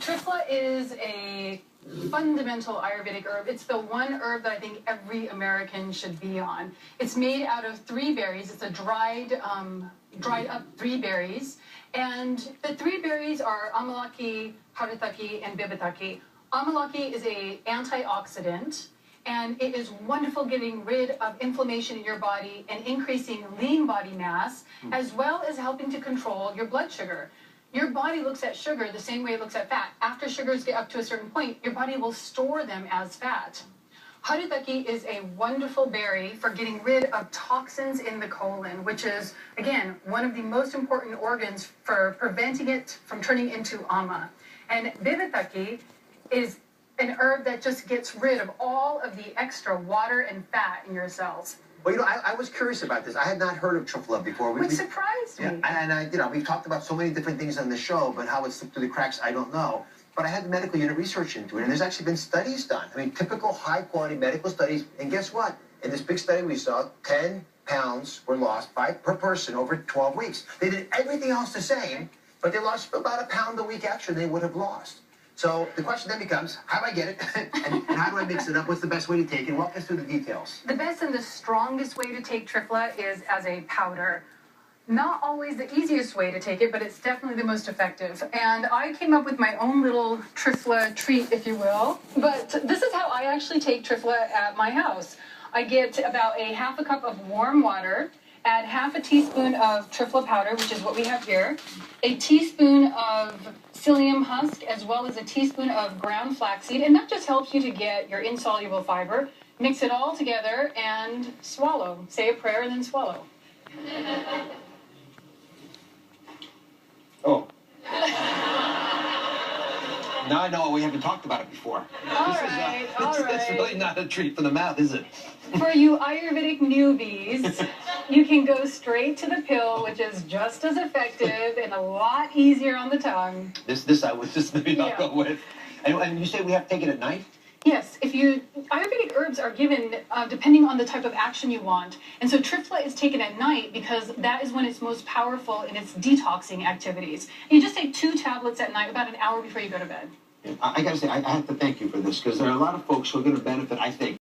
Triphala is a fundamental Ayurvedic herb. It's the one herb that I think every American should be on. It's made out of 3 berries. It's a dried up 3 berries. And the 3 berries are Amalaki, Haritaki, and Bibitaki. Amalaki is an antioxidant, and it is wonderful getting rid of inflammation in your body and increasing lean body mass, as well as helping to control your blood sugar. Your body looks at sugar the same way it looks at fat. After sugars get up to a certain point, your body will store them as fat. Haritaki is a wonderful berry for getting rid of toxins in the colon, which is, again, one of the most important organs for preventing it from turning into ama. And Bibitaki is an herb that just gets rid of all of the extra water and fat in your cells. Well, I was curious about this. I had not heard of Triphala before. Which surprised me. Yeah, and we've talked about so many different things on the show, but how it slipped through the cracks, I don't know. But I had the medical unit research into it, and there's actually been studies done. I mean, typical high-quality medical studies. And guess what? In this big study we saw, 10 pounds were lost per person over 12 weeks. They did everything else the same, but they lost about a pound a week extra they would have lost. So the question then becomes, how do I get it? and how do I mix it up? What's the best way to take it? Walk us through the details. The best and the strongest way to take Triphala is as a powder. Not always the easiest way to take it, but it's definitely the most effective. And I came up with my own little Triphala treat, if you will. But this is how I actually take Triphala at my house. I get about a half a cup of warm water, add half a teaspoon of Triphala powder, which is what we have here, a teaspoon of psyllium husk, as well as a teaspoon of ground flaxseed, and that just helps you to get your insoluble fiber. Mix it all together and swallow. Say a prayer and then swallow. Oh. Now I know we haven't talked about it before. All right. That's really not a treat for the mouth, is it? For you Ayurvedic newbies, you can go straight to the pill, which is just as effective and a lot easier on the tongue. This I was just maybe not go with. And you say we have to take it at night? Yes, Ayurvedic herbs are given depending on the type of action you want. And so Triphala is taken at night because that is when it's most powerful in its detoxing activities. And you just take 2 tablets at night about an hour before you go to bed. I got to say, I have to thank you for this because there are a lot of folks who are going to benefit, I think.